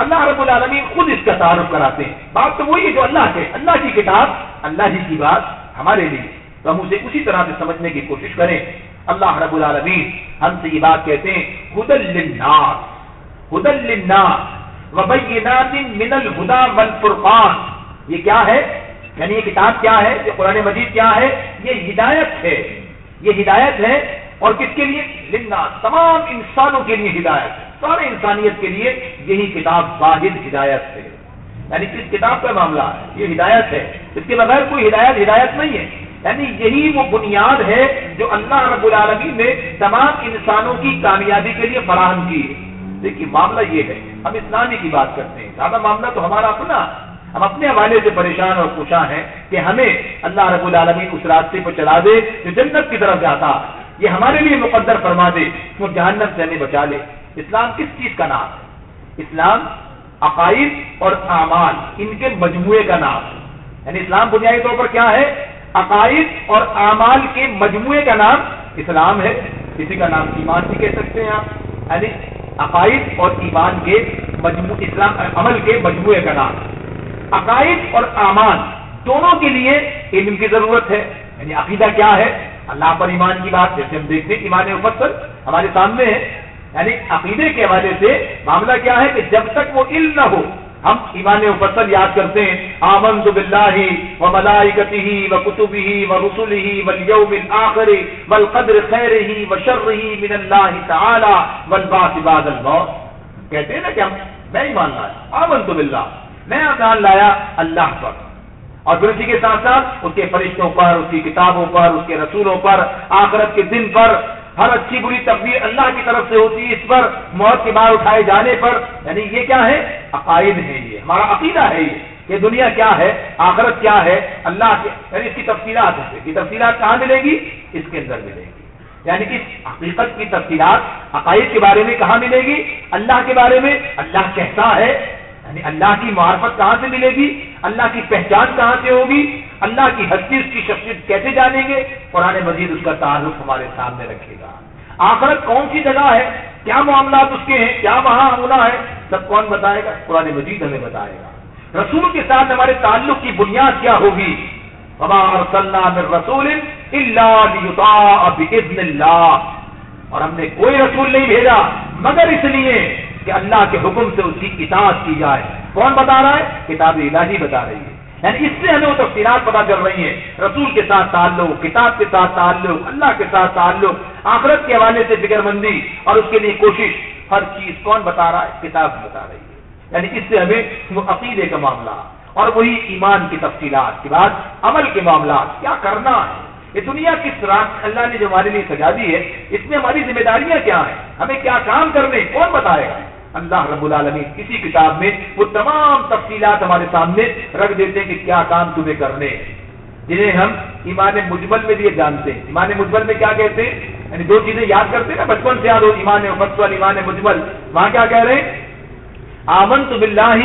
اللہ رب العالمین خود اس کا تعارف کراتے ہیں. بات تو وہی ہے جو اللہ کے، اللہ کی کتاب، اللہ ہی کی بات ہمارے لیے، تو ہم اسے اسی طرح سے سمجھنے کی کوشش کریں. اللہ رب العالمین ہم سے یہ بات کہتے ہیں ہدی للناس، ہدی للناس وبینات من الہدی والفرقان. یہ کیا ہے؟ یعنی یہ کتاب کیا ہے؟ یہ قرآن مجید کیا ہے؟ یہ ہدایت ہے. یہ ہدایت ہے اور کس کے لیے؟ للناس، تمام انسانوں کے لیے ہدایت ہے، سارے انسانیت کے لیے یہی کتاب واحد ہدایت ہے. یعنی اس کتاب کا معاملہ ہے، یہ ہدایت ہے، اس کے بغیر کوئی ہدایت نہیں ہے. یعنی یہی وہ بنیاد ہے جو اللہ رب العالمین نے تمام انسانوں کی کامیابی کے لیے فراہم کی ہے. دیکھیے معاملہ یہ ہے، ہم اسلامی کی بات کرتے ہیں، زیادہ معاملہ تو ہمارا اپنا، ہم اپنے حوالے سے پریشان اور پریشان ہیں کہ ہمیں اللہ رب العالمین اس راستے پر چلا دے جو جنت کی طرف جاتا، یہ ہمارے لیے مقدر فرما دے، وہ جہنم سے ہمیں بچا لے. اسلام کس چیز کا نام ہے؟ اسلام عقائد اور اعمال، ان کے مجموعے کا نام ہے. یعنی اسلام بنیادی طور پر کیا ہے؟ عقائد اور اعمال کے مجموعے کا نام اسلام ہے. کسی کا نام ایمان بھی کہہ سکتے ہیں آپ. یعنی عقائد اور ایمان کے اسلام عمل کے مجموعے کا نام. عقائد اور اعمال دونوں کے لیے علم کی ضرورت ہے. یعنی عقیدہ کیا ہے؟ اللہ پر ایمان کی بات جیسے ہم دیکھتے ہیں ایمان مفصل ہمارے سامنے ہے. یعنی عقیدے کے حوالے سے معاملہ کیا ہے کہ جب تک وہ علم نہ ہو، ہم ایمان مفصل یاد کرتے ہیں، آمنت باللہ وملائکتہ وکتبہ ورسلہ والیوم الآخر والقدر خیرہ وشرہ من اللہ تعالی والبعث بعد الموت. کہتے ہیں نا کہ میں ایمان لایا، آمنت باللہ، میں ایمان لایا اللہ پر، اور پھر اسی کے ساتھ ساتھ اس کے فرشتوں پر، اس کی کتابوں پر، اس کے رسولوں پر، آخرت کے دن پر، ہر اچھی بری تقدیر اللہ کی طرف سے ہوتی ہے، اس پر موت کے بعد اٹھائے جانے پر. یعنی یہ کیا ہے؟ عقائد ہے، یہ ہمارا عقیدہ ہے. یہ دنیا کیا ہے، آخرت کیا ہے، اللہ کے، یعنی اس کی تفصیلات ہے. یہ تفصیلات کہاں ملے گی؟ اس کے اندر ملے گی. یعنی اس حقیقت کی تفصیلات عقائد کے بارے میں کہاں ملے گی؟ اللہ کے بارے میں، اللہ کیسا ہے، یعنی اللہ کی معرفت کہاں سے ملے گی، اللہ کی پہچان کہاں سے ہوگی، اللہ کی ہستی، اس کی شخصیت کیسے جانیں گے؟ قرآن مجید اس کا تعارف ہمارے سامنے رکھے گا. آخرت کون سی جگہ ہے، کیا معاملات اس کے ہیں، کیا وہاں ہونا ہے، سب کون بتائے گا؟ قرآن مجید ہمیں بتائے گا. رسول کے ساتھ ہمارے تعلق کی بنیاد کیا ہوگی؟ وما ارسلنا من رسول الا لیطاع باذن اللہ. اور ہم نے کوئی رسول نہیں بھیجا مگر اس لیے کہ اللہ کے حکم سے اس کی اطاعت کی جائے. کون بتا رہا ہے؟ کتاب الہی بتا رہی ہے. یعنی اس سے ہمیں وہ تفصیلات پتہ چل رہی ہیں، رسول کے ساتھ تعلق، کتاب کے ساتھ تعلق، اللہ کے ساتھ تعلق، آخرت کے حوالے سے فکر مندی اور اس کے لیے کوشش، ہر چیز کون بتا رہا ہے؟ کتاب بتا رہی ہے. یعنی اس سے ہمیں وہ عقیدے کا معاملہ اور وہی ایمان کی تفصیلات کے بعد عمل کے معاملات، کیا کرنا ہے، یہ دنیا کس راہ اللہ نے جو ہمارے لیے سجا دی ہے، اس میں ہماری ذمہ داریاں کیا ہیں، ہمیں کیا کام کرنے، کون بتائے گا؟ اللہ رب العالمین کسی کتاب میں وہ تمام تفصیلات ہمارے سامنے رکھ دیتے ہیں کہ کیا کام تمہیں کرنے ہیں، جنہیں ہم ایمان مجمل میں بھی جانتے ہیں. ایمان مجمل میں کیا کہتے ہیں؟ یعنی دو چیزیں یاد کرتے ہیں نا بچپن سے، یاد ہو، ایمان مفصل، ایمان مجمل. وہاں کیا کہہ رہے ہیں؟ آمنت باللہ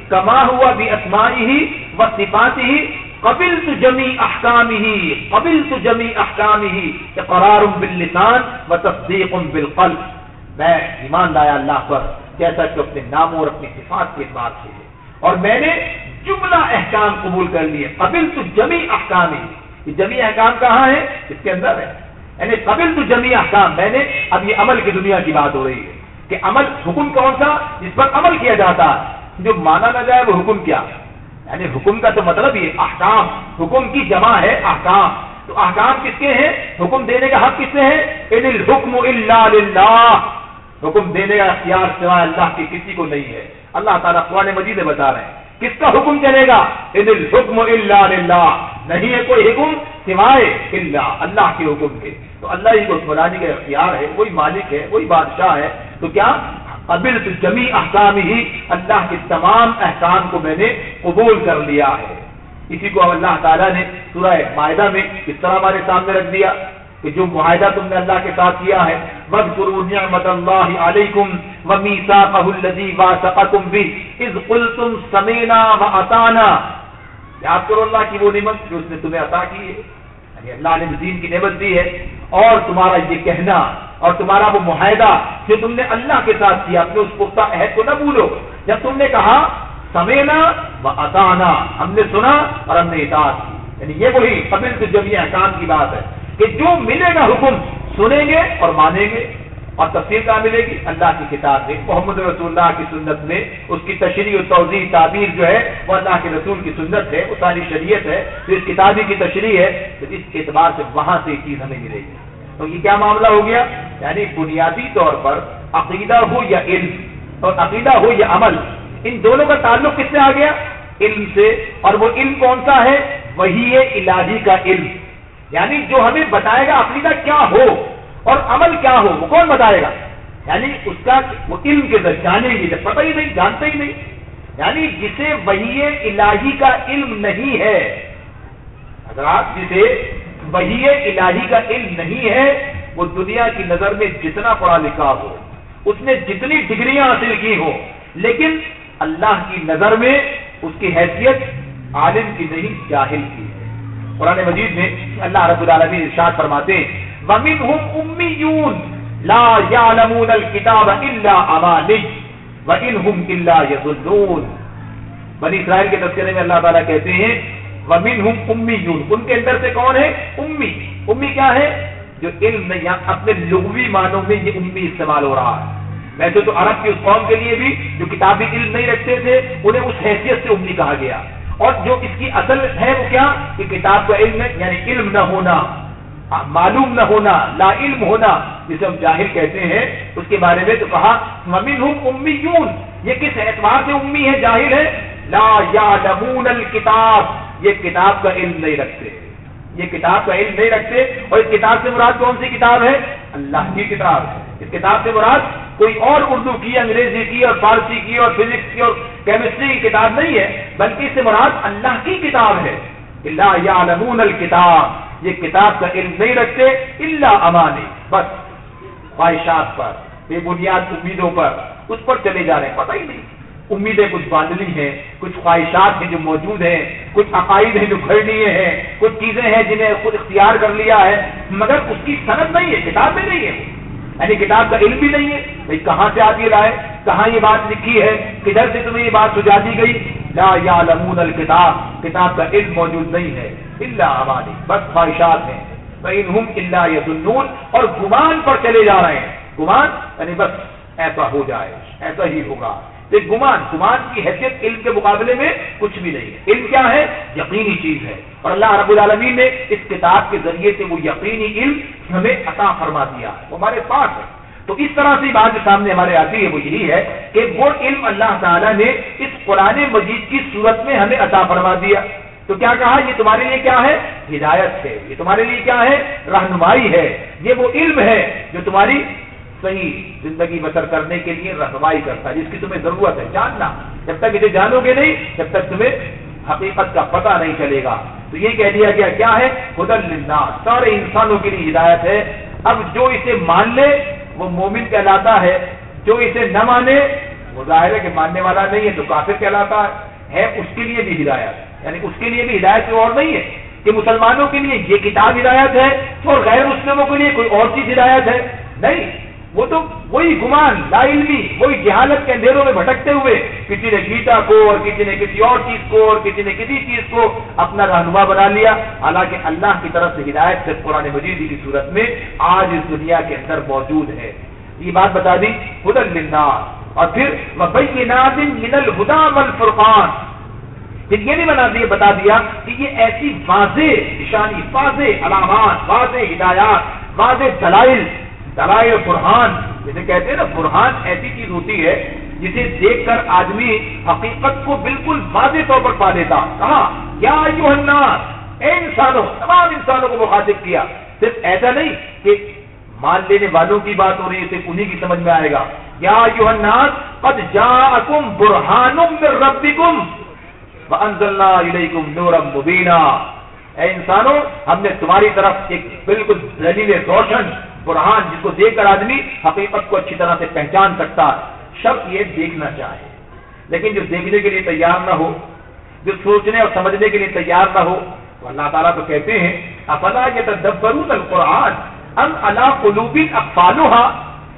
کما ہوا باسمائہ وصفاتہ قبلت جمیع احکامہ، قبلت جمیع احکامہ اقرار باللسان وتصدیق بالقلب. میں ایمان لایا اللہ پر جیسا کہ اپنے ناموں اور اپنی صفات کے اعتبار سے ہے، اور میں نے جملہ احکام قبول کر لیے. قبلت جمیع احکامہ، یہ جمیع احکام کہاں ہے؟ اس کے اندر ہے. یعنی قبلت جمیع احکام، میں نے، اب یہ عمل کی دنیا کی بات ہو رہی ہے کہ عمل، حکم کون سا جس پر عمل کیا جاتا ہے، جو مانا نہ جائے وہ حکم کیا؟ یعنی حکم کا تو مطلب یہ احکام، حکم کی جمع ہے احکام. تو احکام کس کے ہیں؟ حکم دینے کا حق کس سے ہے؟ ان الحکم الا للہ، حکم دینے کا اختیار سوائے اللہ کے کسی کو نہیں ہے. اللہ تعالیٰ قرآن مجید میں بتا رہے ہیں کس کا حکم چلے گا؟ ان الحکم الا للہ، نہیں ہے کوئی حکم سوائے الا اللہ کے حکم کے. تو اللہ ہی کو حکمرانی کا اختیار ہے، وہی مالک ہے، وہی بادشاہ ہے. تو کیا قبلت جمیع احکامہ، اللہ کے تمام احکام کو میں نے قبول کر لیا ہے. اسی کو اللہ تعالیٰ نے سورہ مائدہ میں اس طرح ہمارے سامنے رکھ دیا کہ جو معاہدہ تم نے اللہ کے ساتھ کیا ہے، وَاذْكُرُوا نِعْمَةَ اللَّهِ عَلَيْكُمْ وَمِيثَاقَهُ الَّذِي وَاثَقَكُمْ بِهِ إِذْ قُلْتُمْ سَمِعْنَا وَأَطَعْنَا. یاد کرو اللہ کی وہ نعمت جو اس نے تمہیں عطا کی ہے. یعنی اللہ نے دین کی نعمت دی ہے، اور تمہارا یہ کہنا اور تمہارا وہ معاہدہ جو تم نے اللہ کے ساتھ کیا، اپنے اس پختہ عہد کو نہ بھولو، جب تم نے کہا سمینا و اطعنا، ہم نے سنا اور ہم نے اطاعت کی، یعنی یہ وہی قبل سے جب یہ احکام کی بات ہے کہ جو ملے گا حکم سنیں گے اور مانیں گے، اور تفسیر کہاں ملے گی؟ اللہ کی کتاب میں، محمد رسول اللہ کی سنت میں، اس کی تشریح و توضیح تعبیر جو ہے وہ اللہ کے رسول کی سنت ہے، وہ ساری شریعت ہے، تو اس کتابی کی تشریح ہے، تو اس اعتبار سے وہاں سے یہ چیز ہمیں ملے گی۔ تو یہ کیا معاملہ ہو گیا؟ یعنی بنیادی طور پر عقیدہ ہو یا علم، اور عقیدہ ہو یا عمل، ان دونوں کا تعلق کس سے آ گیا؟ علم سے، اور وہ علم کون سا ہے؟ وحی الہی کا علم، یعنی جو ہمیں بتائے گا عقیدہ کیا ہو اور عمل کیا ہو، وہ کون بتائے گا؟ یعنی اس کا وہ علم کے ذریعے جانیں گے، جب پتہ ہی نہیں، جانتے ہی نہیں، یعنی جسے وحی الہی کا علم نہیں ہے، اگر آپ جسے وحی الہی کا علم نہیں ہے، وہ دنیا کی نظر میں جتنا پڑھا لکھا ہو، اس نے جتنی ڈگریاں حاصل کی ہو، لیکن اللہ کی نظر میں اس کی حیثیت عالم کی نہیں، جاہل کی ہے۔ قرآن مجید میں اللہ رب العالمین ارشاد فرماتے ہیں وَمِنْهُمْ أُمِّيُّونَ لَا يَعْلَمُونَ الْكِتَابَ إِلَّا أَمَانِيَّ وَإِنْهُمْ إِلَّا يَظُنُّونَ۔ بنی اسرائیل کے تذکرے میں اللہ تعالیٰ کہتے ہیں وَمِنْهُمْ أُمِّيُّونَ، ان کے اندر سے کون ہے؟ امی۔ امی کیا ہے؟ جو علم نہیں، یا اپنے لغوی معنوں میں یہ امی استعمال ہو رہا ہے۔ ویسے تو عرب کی اس قوم کے لیے بھی جو کتابی علم نہیں رکھتے تھے، انہیں اس حیثیت سے امی کہا گیا، اور جو اس کی اصل ہے وہ کیا کہ کتاب کا علم ہے، یعنی علم نہ ہونا، معلوم نہ ہونا، لا علم ہونا، جسے ہم جاہل کہتے ہیں، اس کے بارے میں تو کہا وَمِنْهُمْ أُمِّيُّونَ، یہ کس اعتبار سے امی ہے، جاہل ہے؟ لا يعلمون الکتاب، یہ کتاب کا علم نہیں رکھتے، یہ کتاب کا علم نہیں رکھتے، اور اس کتاب سے مراد کون سی کتاب ہے؟ اللہ کی کتاب ہے۔ اس کتاب سے مراد کوئی اور اردو کی، انگریزی کی اور فارسی کی اور فزکس کی اور کیمسٹری کی کتاب نہیں ہے، بلکہ اس سے مراد اللہ کی کتاب ہے۔ لا یعلمون الکتاب، یہ کتاب کا علم نہیں رکھتے، الا امانی، بس خواہشات پر، بے بنیاد امیدوں پر، اس پر چلے جا رہے ہیں، پتہ ہی نہیں، امیدیں کچھ باندھنی ہیں، کچھ خواہشات ہیں جو موجود ہیں، کچھ عقائد ہیں جو گھڑ لیے ہیں، کچھ چیزیں ہیں جنہیں خود اختیار کر لیا ہے، مگر اس کی سند نہیں ہے، کتاب میں نہیں ہے، یعنی کتاب کا علم بھی نہیں ہے، بھائی کہاں سے آپ یہ لائے، کہاں یہ بات لکھی ہے، کدھر سے تمہیں یہ بات سجا دی گئی؟ لا یعلمون الکتاب، کتاب کا علم موجود نہیں ہے، الا امانی، بس خواہشات ہیں، وَإِنْهُمْ إِلَّا يَظُنُّونَ، اور گمان پر چلے جا رہے ہیں، گمان یعنی بس ایسا ہو جائے، ایسا ہی ہوگا، ایک گمان کی حیثیت علم کے مقابلے میں کچھ بھی نہیں ہے۔ علم کیا ہے؟ یقینی چیز ہے، اور اللہ رب العالمین نے اس کتاب کے ذریعے سے وہ یقینی علم ہمیں عطا فرما دیا ہے، وہ ہمارے پاس ہے۔ تو اس طرح سے بات جو سامنے ہمارے آتی ہے وہ یہی ہے کہ وہ علم اللہ تعالیٰ نے اس قرآن مجید کی صورت میں ہمیں عطا فرما دیا۔ تو کیا کہا؟ یہ تمہارے لیے کیا ہے؟ ہدایت ہے، یہ تمہارے لیے کیا ہے؟ رہنمائی ہے، یہ وہ علم ہے جو تمہاری صحیح زندگی بسر کرنے کے لیے رہنمائی کرتا ہے، جس کی تمہیں ضرورت ہے جاننا۔ جب تک اسے جانو گے نہیں، جب تک تمہیں حقیقت کا پتہ نہیں چلے گا۔ تو یہ کہہ دیا گیا کیا ہے؟ ہدی للناس، سارے انسانوں کے لیے ہدایت ہے۔ اب جو اسے مان لے وہ مومن کہلاتا ہے، جو اسے نہ مانے وہ ظاہر ہے کہ ماننے والا نہیں ہے تو کافر کہلاتا ہے، اس کے لیے بھی ہدایت، یعنی اس کے لیے بھی ہدایت کوئی اور نہیں ہے کہ مسلمانوں کے لیے یہ کتاب ہدایت ہے اور غیر مسلموں کے لیے کوئی اور چیز ہدایت ہے، نہیں، وہ تو وہی گمان، لا علمی، وہی جہالت کے اندھیروں میں بھٹکتے ہوئے کسی نے گیتا کو اور کسی نے کسی اور چیز کو اور کسی نے کسی چیز کو اپنا رہنما بنا لیا، حالانکہ اللہ کی طرف سے ہدایت صرف قرآن مجید کی صورت میں آج اس دنیا کے اندر موجود ہے۔ یہ بات بتا دی ہدی للناس، اور پھر وبینات من الہدی والفرقان، پھر یہ نہیں بتا دیا کہ یہ ایسی واضح نشانی، واضح علامات، واضح ہدایات، واضح دلائل برہان، جسے کہتے ہیں نا برہان، ایسی چیز ہوتی ہے جسے دیکھ کر آدمی حقیقت کو بالکل واضح طور پر پا لیتا۔ کہا یا ایھا الناس، اے انسانوں، تمام انسانوں کو مخاطب کیا، صرف ایسا نہیں کہ مان لینے والوں کی بات ہو رہی ہے صرف انہی کی سمجھ میں آئے گا۔ یا ایھا الناس قد جاءکم برہان من ربکم وانزلنا الیکم نورا مبینا، اے انسانوں ہم نے تمہاری طرف ایک بالکل دلیل روشن برہان، جس کو دیکھ کر آدمی حقیقت کو اچھی طرح سے پہچان سکتا ہے، شرط یہ دیکھنا چاہے، لیکن جو دیکھنے کے لیے تیار نہ ہو، جو سوچنے اور سمجھنے کے لیے تیار نہ ہو، تو اللہ تعالیٰ تو کہتے ہیں افلا یتدبرون القرآن ام علی قلوب اقفالها،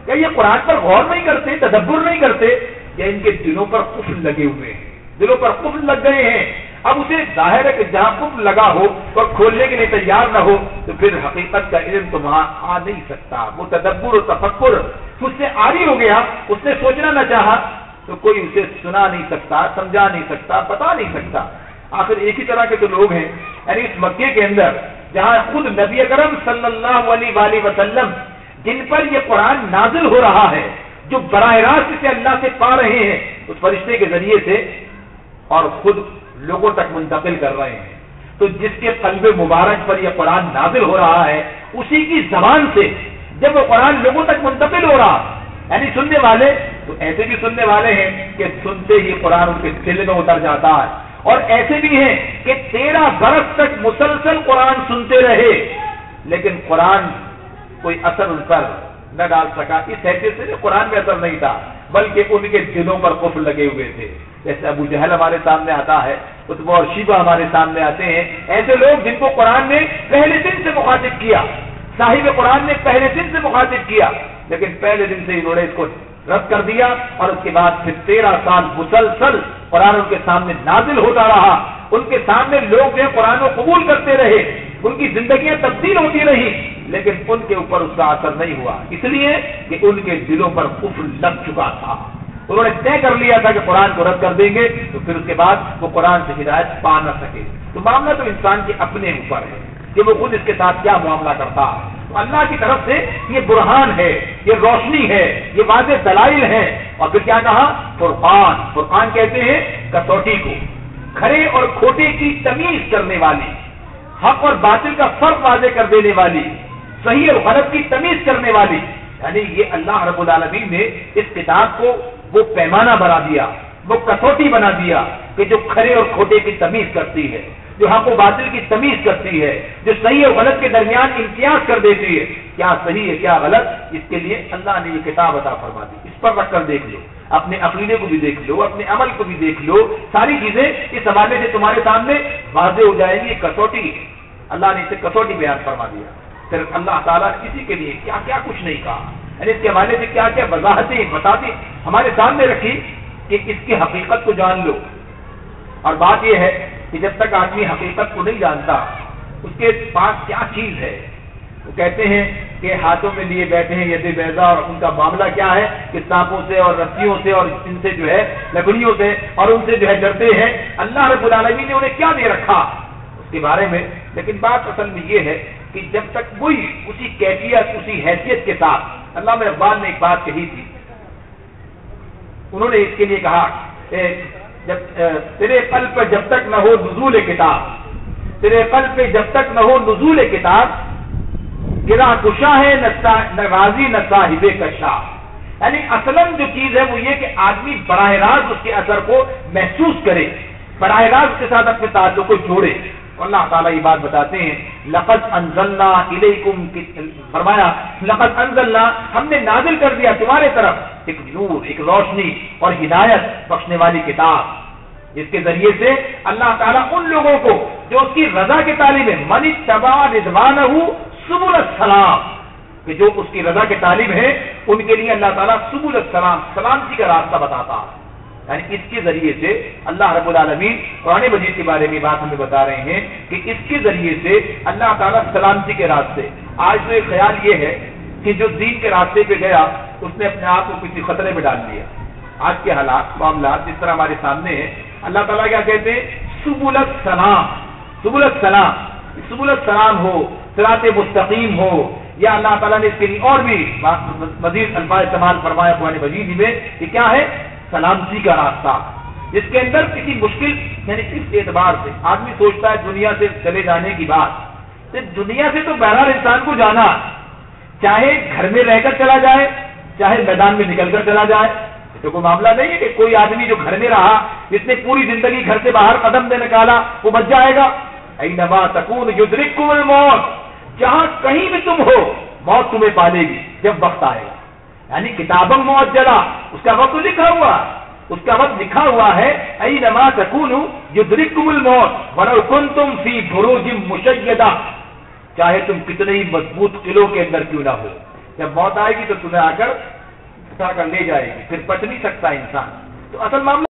کیا یہ قرآن پر غور نہیں کرتے، تدبر نہیں کرتے، یا ان کے دلوں پر قفل لگے ہوئے ہیں، دلوں پر قفل لگ گئے ہیں؟ اب اسے ظاہر ہے کہ جہاں قفل لگا ہو اور کھولنے کے لیے تیار نہ ہو تو پھر حقیقت کا علم تو وہاں آ نہیں سکتا. وہ تدبر و تفکر اس سے عاری ہو گیا، اس نے سوچنا نہ چاہا تو کوئی اسے سنا نہیں سکتا، سمجھا نہیں سکتا، بتا نہیں سکتا. آخر ایک ہی طرح کے تو لوگ ہیں، یعنی اس مکے کے اندر جہاں خود نبی اکرم صلی اللہ علیہ وآلہ وسلم جن پر یہ قرآن نازل ہو رہا ہے، جو براہ راست اسے اللہ سے پا رہے ہیں اس فرشتے کے ذریعے سے اور خود لوگوں تک منتقل کر رہے ہیں، تو جس کے قلب مبارک پر یہ قرآن نازل ہو رہا ہے اسی کی زبان سے جب وہ قرآن لوگوں تک منتقل ہو رہا، یعنی سننے والے تو ایسے بھی سننے والے ہیں کہ سنتے ہی قرآن ان کے دل میں اتر جاتا ہے، اور ایسے بھی ہیں کہ 13 برس تک مسلسل قرآن سنتے رہے لیکن قرآن کوئی اثر ان پر نہ ڈال سکا. اس حیثیت سے قرآن میں اثر نہیں تھا بلکہ ان کے دلوں پر قفل لگے ہوئے تھے. جیسے ابو جہل ہمارے سامنے آتا ہے، عتبہ اور شیبہ ہمارے سامنے آتے ہیں، ایسے لوگ جن کو قرآن نے پہلے دن سے مخاطب کیا، صاحب قرآن نے پہلے دن سے مخاطب کیا، لیکن پہلے دن سے انہوں نے اس کو رد کر دیا اور اس کے بعد پھر 13 سال مسلسل قرآن ان کے سامنے نازل ہوتا رہا. ان کے سامنے لوگ جو قرآن کو قبول کرتے رہے، ان کی زندگیاں تبدیل ہوتی رہی لیکن ان کے اوپر اس کا اثر نہیں ہوا، اس لیے کہ ان کے دلوں پر قفل لگ چکا تھا. انہوں نے طے کر لیا تھا کہ قرآن کو رد کر دیں گے تو پھر اس کے بعد وہ قرآن سے ہدایت پا نہ سکے. تو معاملہ تو انسان کے اپنے اوپر ہے کہ وہ خود اس کے ساتھ کیا معاملہ کرتا ہے. اللہ کی طرف سے یہ برہان ہے، یہ روشنی ہے، یہ واضح دلائل ہیں. اور پھر کیا کہا؟ فرقان. فرقان کہتے ہیں کسوٹی کو، کھرے اور کھوٹے کی تمیز کرنے والی، حق اور باطل کا فرق واضح کر دینے والی، صحیح اور غلط کی تمیز کرنے والی. یعنی یہ اللہ رب العالمین نے اس کتاب کو وہ پیمانہ بنا دیا، وہ کسوٹی بنا دیا کہ جو کھرے اور کھوٹے کی تمیز کرتی ہے، جو حق و باطل کی تمیز کرتی ہے، جو صحیح اور غلط کے درمیان امتیاز کر دیتی ہے، کیا صحیح ہے کیا غلط. اس کے لیے اللہ نے یہ کتاب عطا فرما دی. اس پر رکھ کر دیکھ لو، اپنے عقیدے کو بھی دیکھ لو، اپنے عمل کو بھی دیکھ لو، ساری چیزیں اس حوالے سے تمہارے سامنے واضح ہو جائیں گی. کسوٹی اللہ نے اسے کسوٹی بیان فرما دیا. پھر اللہ تعالیٰ نے کسی کے لیے کیا کیا کچھ نہیں کہا، یعنی اس کے حوالے سے کیا کیا وضاحتیں بتاتی ہمارے سامنے رکھی کہ اس کی حقیقت کو جان لو. اور بات یہ ہے کہ جب تک آدمی حقیقت کو نہیں جانتا اس کے پاس کیا چیز ہے. وہ کہتے ہیں کہ ہاتھوں میں لیے بیٹھے ہیں ید بیضا، اور ان کا معاملہ کیا ہے کہ سانپوں سے اور رسیوں سے اور ان سے جو ہے لکڑیوں سے اور ان سے جو ہے ڈرتے ہیں. اللہ رب العالمین نے انہیں کیا دے رکھا اس کے بارے میں. لیکن بات اصل میں یہ ہے کہ جب تک وہی اسی کیفیت اسی حیثیت کے ساتھ علامہ اقبال نے ایک بات کہی تھی، انہوں نے اس کے لیے کہا جب تیرے قلب پہ جب تک نہ ہو نزول کتاب، تیرے قلب پہ جب تک نہ ہو نزول کتاب، گرا کشا ہے نہ غازی نہ صاحب کشا. یعنی اصلاً جو چیز ہے وہ یہ کہ آدمی براہ راست اس کے اثر کو محسوس کرے، براہ راست کے ساتھ اپنے تعلق کو جوڑے. اللہ تعالیٰ یہ بات بتاتے ہیں لقد انزلنا الیکم، فرمایا لقد انزلنا، ہم نے نازل کر دیا تمہارے طرف ایک نور، ایک روشنی اور ہدایت بخشنے والی کتاب، جس کے ذریعے سے اللہ تعالیٰ ان لوگوں کو جو اس کی رضا کے طالب ہے، من اتبع رضوانہ سبل السلام، کہ جو اس کی رضا کے طالب ہیں ان کے لیے اللہ تعالیٰ سبل السلام، سلامتی کا راستہ بتاتا ہے. یعنی اس کے ذریعے سے اللہ رب العالمین قرآن مجید کے بارے میں بات ہمیں بتا رہے ہیں کہ اس کے ذریعے سے اللہ تعالیٰ سلامتی کے راستے. آج تو ایک خیال یہ ہے کہ جو دین کے راستے پہ گیا اس نے اپنے آپ کو کسی خطرے میں ڈال دیا. آج کے حالات معاملات جس طرح ہمارے سامنے ہیں، اللہ تعالیٰ کیا کہتے ہیں سبل السلام، سبل السلام، سبل السلام ہو، صراط مستقیم ہو، یا اللہ تعالیٰ نے اس کے لیے اور بھی مزید الفاظ استعمال فرمایا قرآن مجید میں کہ کیا ہے سلامتی کا راستہ، جس کے اندر کسی مشکل، یعنی اس اعتبار سے آدمی سوچتا ہے دنیا سے چلے جانے کی بات، صرف دنیا سے تو بہرحال انسان کو جانا، چاہے گھر میں رہ کر چلا جائے چاہے میدان میں نکل کر چلا جائے. تو کوئی معاملہ نہیں ہے کہ کوئی آدمی جو گھر میں رہا، جس نے پوری زندگی گھر سے باہر قدم دے نکالا، وہ بچ جائے گا. اینما تکون یدرککم الموت، جہاں کہیں بھی تم ہو موت تمہیں پالے گی جب وقت آئے گا. یعنی کتابم معجلہ، اس کا وقت لکھا ہوا، اس کا وقت لکھا ہوا ہے اینما تکونوا یدرککم الموت ولو کنتم فی بروج مشیدہ. چاہے تم کتنے ہی مضبوط قلعوں کے اندر کیوں نہ ہو، جب موت آئے گی تو تمہیں آ کر اٹھا کر لے جائے گی، پھر بچ نہیں سکتا انسان۔ تو اصل معاملہ